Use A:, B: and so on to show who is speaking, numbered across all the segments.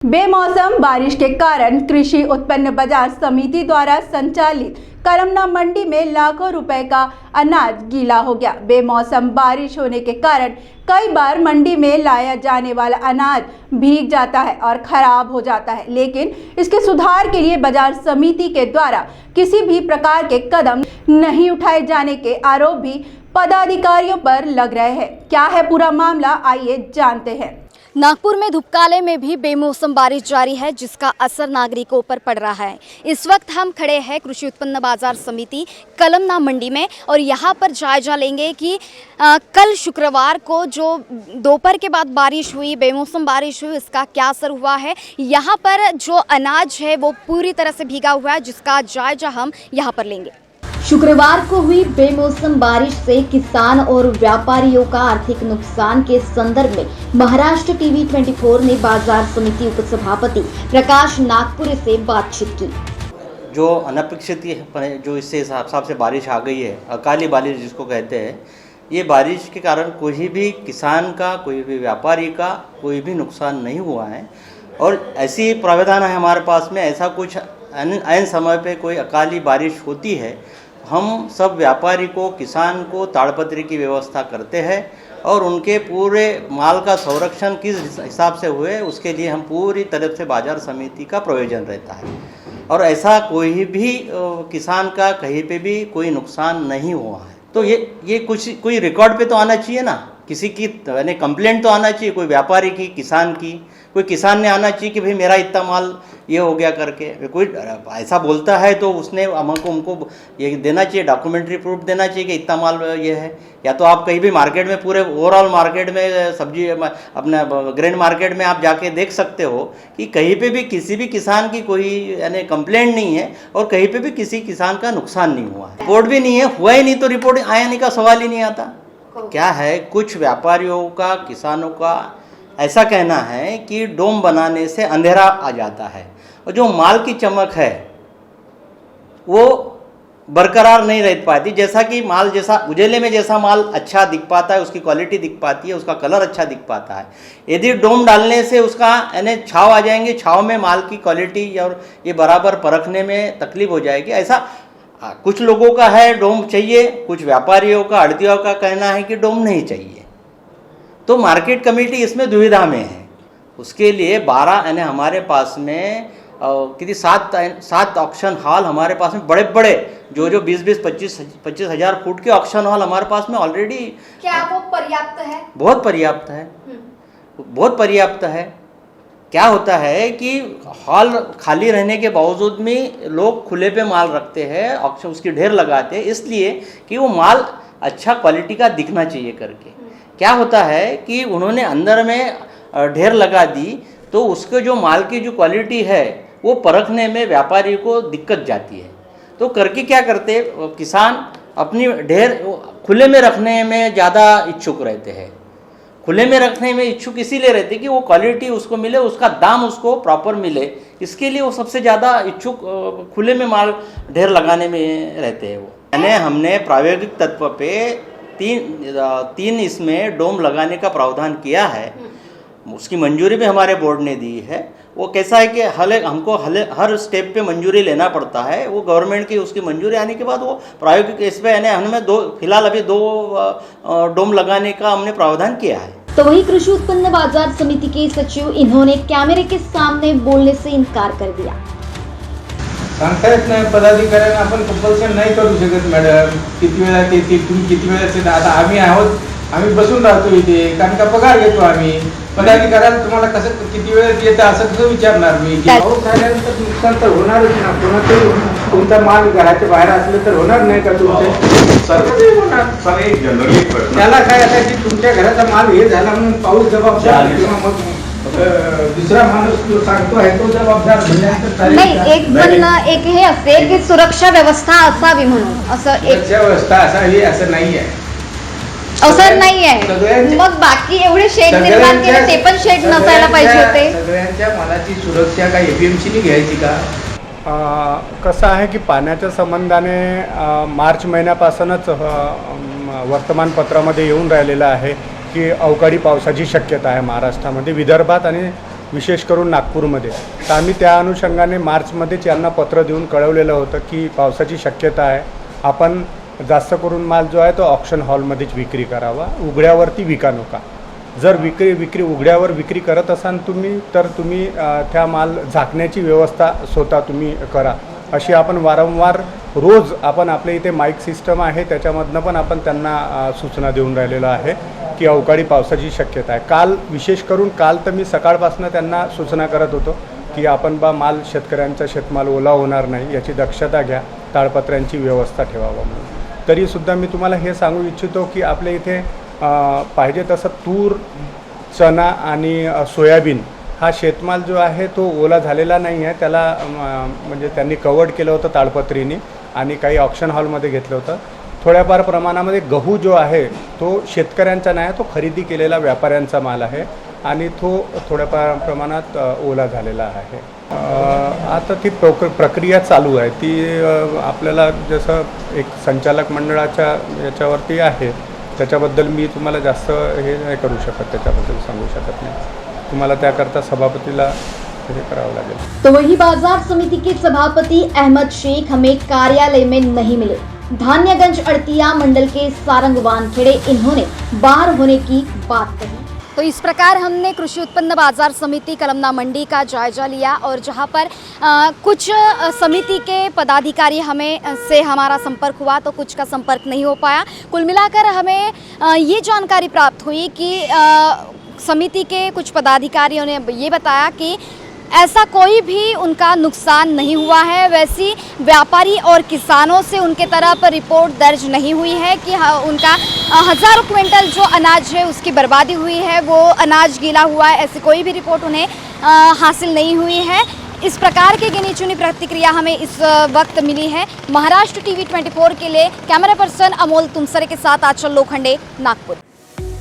A: बेमौसम बारिश के कारण कृषि उत्पन्न बाजार समिति द्वारा संचालित कलमना मंडी में लाखों रुपए का अनाज गीला हो गया। बेमौसम बारिश होने के कारण कई बार मंडी में लाया जाने वाला अनाज भीग जाता है और खराब हो जाता है, लेकिन इसके सुधार के लिए बाजार समिति के द्वारा किसी भी प्रकार के कदम नहीं उठाए जाने के आरोप भी पदाधिकारियों पर लग रहे हैं। क्या है पूरा मामला, आइए जानते हैं।
B: नागपुर में धूपकाले में भी बेमौसम बारिश जारी है, जिसका असर नागरिकों पर पड़ रहा है। इस वक्त हम खड़े हैं कृषि उत्पन्न बाजार समिति कलमना मंडी में और यहाँ पर जायजा लेंगे कि कल शुक्रवार को जो दोपहर के बाद बारिश हुई, बेमौसम बारिश हुई, इसका क्या असर हुआ है। यहाँ पर जो अनाज है वो पूरी तरह से भीगा हुआ है, जिसका जायजा हम यहाँ पर लेंगे। शुक्रवार को हुई बेमौसम बारिश से किसान और व्यापारियों का आर्थिक नुकसान के संदर्भ में महाराष्ट्र टीवी 24 ने बाजार समिति उपसभापति प्रकाश नागपुरे से बातचीत की।
C: जो अनपेक्षित जो इससे हिसाब से बारिश आ गई है, अकाली बारिश जिसको कहते हैं, ये बारिश के कारण कोई भी किसान का, कोई भी व्यापारी का कोई भी नुकसान नहीं हुआ है। और ऐसी प्रावधान है हमारे पास में, ऐसा कुछ ऐन समय पे कोई अकाली बारिश होती है, हम सब व्यापारी को, किसान को ताड़पत्री की व्यवस्था करते हैं और उनके पूरे माल का संरक्षण किस हिसाब से हुए उसके लिए हम पूरी तरफ से बाजार समिति का प्रयोजन रहता है। और ऐसा कोई भी किसान का कहीं पे भी कोई नुकसान नहीं हुआ है। तो ये कुछ कोई रिकॉर्ड पे तो आना चाहिए ना, किसी की यानी कंप्लेंट तो आना चाहिए, कोई व्यापारी की, किसान की, कोई किसान ने आना चाहिए कि भाई मेरा इतना माल ये हो गया करके। कोई ऐसा बोलता है तो उसने हमको ये देना चाहिए, डॉक्यूमेंट्री प्रूफ देना चाहिए कि इतना माल ये है। या तो आप कहीं भी मार्केट में, पूरे ओवरऑल मार्केट में, सब्जी अपना ग्रेन मार्केट में आप जाके देख सकते हो कि कहीं पे भी किसी भी किसान की कोई यानी कंप्लेंट नहीं है और कहीं पे भी किसी किसान का नुकसान नहीं हुआ है। रिपोर्ट भी नहीं है, हुआ ही नहीं तो रिपोर्ट आने का सवाल ही नहीं आता। क्या है, कुछ व्यापारियों का, किसानों का ऐसा कहना है कि डोम बनाने से अंधेरा आ जाता है और जो माल की चमक है वो बरकरार नहीं रह पाती। जैसा कि माल, जैसा उजेले में जैसा माल अच्छा दिख पाता है, उसकी क्वालिटी दिख पाती है, उसका कलर अच्छा दिख पाता है, यदि डोम डालने से उसका यानी छाव आ जाएंगे, छाव में माल की क्वालिटी और ये बराबर परखने में तकलीफ हो जाएगी। ऐसा कुछ लोगों का है डोम चाहिए, कुछ व्यापारियों का, आड़तियों का कहना है कि डोम नहीं चाहिए। तो मार्केट कमेटी इसमें दुविधा में है। उसके लिए 12 यानी हमारे पास में कितनी 7 ऑक्शन हॉल हमारे पास में, बड़े बड़े जो 20-25 हज़ार फुट के ऑक्शन हॉल हमारे पास में ऑलरेडी।
B: क्या वो पर्याप्त है? बहुत पर्याप्त है,
C: बहुत पर्याप्त है। क्या होता है कि हॉल खाली रहने के बावजूद में लोग खुले पे माल रखते हैं, ऑक्शन उसकी ढेर लगाते हैं, इसलिए कि वो माल अच्छा क्वालिटी का दिखना चाहिए करके। क्या होता है कि उन्होंने अंदर में ढेर लगा दी तो उसके जो माल की जो क्वालिटी है वो परखने में व्यापारी को दिक्कत जाती है। तो करके क्या करते, किसान अपनी ढेर खुले में रखने में ज़्यादा इच्छुक रहते हैं। खुले में रखने में इच्छुक इसीलिए रहते कि वो क्वालिटी उसको मिले, उसका दाम उसको प्रॉपर मिले, इसके लिए वो सबसे ज़्यादा इच्छुक खुले में माल ढेर लगाने में रहते हैं। वो यानी हमने प्रायोगिक तत्व पे तीन इसमें डोम लगाने का प्रावधान किया है, उसकी मंजूरी भी हमारे बोर्ड ने दी है। वो कैसा है कि हमको हर स्टेप पे मंजूरी लेना पड़ता है, वो गवर्नमेंट की उसकी मंजूरी आने के बाद वो प्रायोगिक इस पे यानी हमें फिलहाल अभी 2 डोम लगाने का हमने प्रावधान किया है।
B: तो वही कृषि उत्पन्न बाजार समिति के सचिव, इन्होंने कैमरे के सामने बोलने से इनकार कर दिया।
D: सांगता येत नाही पदाधिकाऱ्यांना, आपण कंपल्सन नाही करू शकत मॅडम, किती वेळा ते तुम्ही किती वेळा ते, आता आम्ही आहोत, आम्ही बसून राहतो इथे कारण का पगार घेतो आम्ही। पदाधिकाऱ्याला तुम्हाला कसं किती वेळेत येतं असं कसं विचारणार मी? पाऊस झाल्यानंतर नुकसान तर होणारच ना, कोणाचंही तुमचा माल घराच्या बाहेर असलं तर होणार नाही का तुमचे? सर्वच होणार। त्याला काय आता की तुमच्या घराचा माल हे झाला म्हणून पाऊस जबाबदार किंवा मग दुसरा माणूस जो सांगतो आहे तो जबाबदार
B: नाही। एक म्हणणं एक हे असते की सुरक्षा व्यवस्था असावी म्हणून, असं एक
D: सुरक्षा व्यवस्था असावी असं नाही आहे,
B: असर नाही आहे। मग बाकी एवढे शेड निर्माण केले ते पण शेड नसायला पाहिजे होते।
D: सगळ्यांच्या मालाची सुरक्षा काय एपीएमसीने घ्यायची का?
E: कसं आहे की पाण्याच्या संबंधाने मार्च महिन्यापासूनच वर्तमानपत्रामध्ये येऊन राहिलेलं आहे की अवकाळी पावसाची शक्यता आहे महाराष्ट्रामध्ये, विदर्भात आणि विशेष करून नागपूरमध्ये. तर आम्ही त्या अनुषंगाने मार्चमध्येच यांना पत्र देऊन कळवलेलं होतं की पावसाची शक्यता आहे, आपण जास्त करून माल जो आहे तो ऑक्शन हॉलमध्येच विक्री करावा, उघड्यावरती विका नका. जर विक्री उघड्यावर विक्री करत असाल तुम्ही तर तुम्ही त्या माल झाकण्याची व्यवस्था स्वतः तुम्ही करा. अशी आपण वारंवार रोज आपण आपल्या इथे माईक सिस्टम आहे त्याच्यामधनं पण आपण त्यांना सूचना देऊन राहिलेलो आहे की अवकाळी पावसाची शक्यता आहे. विशेष करून काल तर मी सकाळपासून त्यांना सूचना करत होतो की आपण माल शेतकऱ्यांचा शेतमाल ओला होणार नाही याची दक्षता घ्या, ताडपत्र्यांची व्यवस्था ठेवावा म्हणून. तरीसुद्धा मी तुम्हाला हे सांगू इच्छितो की आपल्या इथे पाहिजे तसं तूर, चणा आणि सोयाबीन हा शेतमाल जो आहे तो ओला झालेला नाही आहे. त्याला म्हणजे त्यांनी कवर्ड केलं होतं ताडपत्रीने आणि काही ऑक्शन हॉलमध्ये घेतलं होतं. थोड्याफार प्रमाणामध्ये गहू जो आहे तो शेतकऱ्यांचा नाही, तो खरेदी केलेला व्यापाऱ्यांचा माल आहे आणि तो थोड्याफार प्रमाणात ओला झालेला आहे. आता ती प्रक्रिया चालू आहे. ती आपल्याला जसं एक संचालक मंडळाच्या याच्यावरती आहे, त्याच्याबद्दल मी तुम्हाला जास्त हे नाही करू शकत, त्याच्याबद्दल सांगू शकत नाही. तुम्हाला त्याकरता सभापतीला हे करावं लागेल.
B: तो वही बाजार समिति के सभापति अहमद शेख हमें कार्यालय में नहीं मिले. धान्यगंज अड़तिया मंडल के सारंगवान खेड़े इन्होंने बाहर होने की बात कही. तो इस प्रकार हमने कृषि उत्पन्न बाजार समिति कलमना मंडी का जायजा लिया और जहां पर कुछ समिति के पदाधिकारी से हमारा संपर्क हुआ तो कुछ का संपर्क नहीं हो पाया. कुल मिलाकर हमें ये जानकारी प्राप्त हुई कि समिति के कुछ पदाधिकारियों ने ये बताया कि ऐसा कोई भी उनका नुकसान नहीं हुआ है. वैसी व्यापारी और किसानों से उनके तरफ रिपोर्ट दर्ज नहीं हुई है कि उनका हज़ारों क्विंटल जो अनाज है उसकी बर्बादी हुई है, वो अनाज गीला हुआ है, ऐसी कोई भी रिपोर्ट उन्हें हासिल नहीं हुई है. इस प्रकार की गिनी चुनी प्रतिक्रिया हमें इस वक्त मिली है. महाराष्ट्र टीवी 24 के लिए कैमरा पर्सन अमोल तुमसरे के साथ आंचल लोखंडे, नागपुर.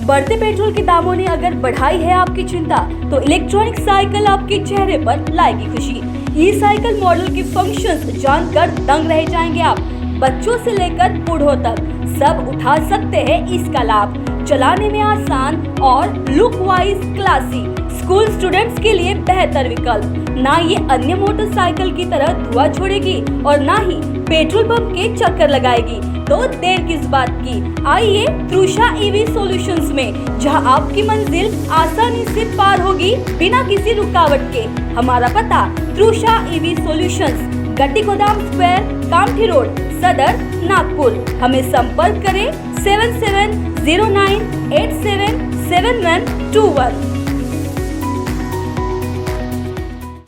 F: बढ़ते पेट्रोल के दामों ने अगर बढ़ाई है आपकी चिंता, तो इलेक्ट्रॉनिक साइकिल आपके चेहरे पर लाएगी खुशी. ई साइकिल मॉडल के फंक्शंस जानकर दंग रह जाएंगे आप. बच्चों से लेकर बूढ़ों तक सब उठा सकते हैं इसका लाभ. चलाने में आसान और look wise classy, school students के लिए बेहतर विकल्प. ना ये अन्य मोटरसाइकिल की तरह धुआं छोड़ेगी और ना ही पेट्रोल पंप के चक्कर लगाएगी. तो देर किस बात की, आइए तृषा ईवी सॉल्यूशंस में, जहां आपकी मंजिल आसानी से पार होगी बिना किसी रुकावट के. हमारा पता तृषा ईवी सॉल्यूशंस, गट्टी गोदाम स्क्वायर, कामठी रोड, सदर, नागपुर. हमें संपर्क करें 7709877121.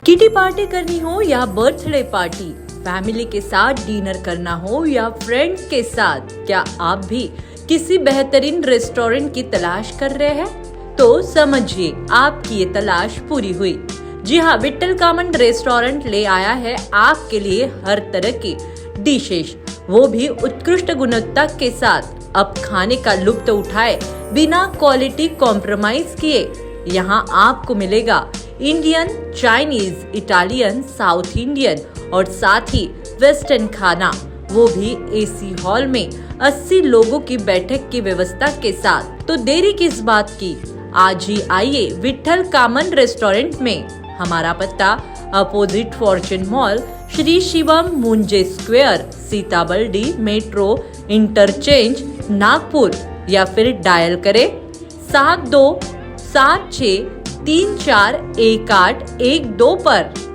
F: किटी पार्टी करनी हो या बर्थडे पार्टी, फैमिली के साथ डिनर करना हो या फ्रेंड्स के साथ, क्या आप भी किसी बेहतरीन रेस्टोरेंट की तलाश कर रहे हैं? तो समझिए आपकी ये तलाश पूरी हुई. जी हाँ, विट्ठल कामन रेस्टोरेंट ले आया है आपके लिए हर तरह की डिशेस, वो भी उत्कृष्ट गुणवत्ता के साथ. अब खाने का लुत्फ उठाए बिना क्वालिटी कॉम्प्रोमाइज किए. यहाँ आपको मिलेगा Indian, Chinese, Italian, south Indian और साथ ही वेस्टर्न खाना, वो भी एसी हॉल में 80 लोगों की बैठक की व्यवस्था के साथ. तो देरी किस बात की, आज ही आइए विट्ठल कामन रेस्टोरेंट में. हमारा पता opposite Fortune Mall, Shri Shivam Munje Square, Sitabuldi metro interchange, Nagpur. या फिर डायल करें 7276341812 पर.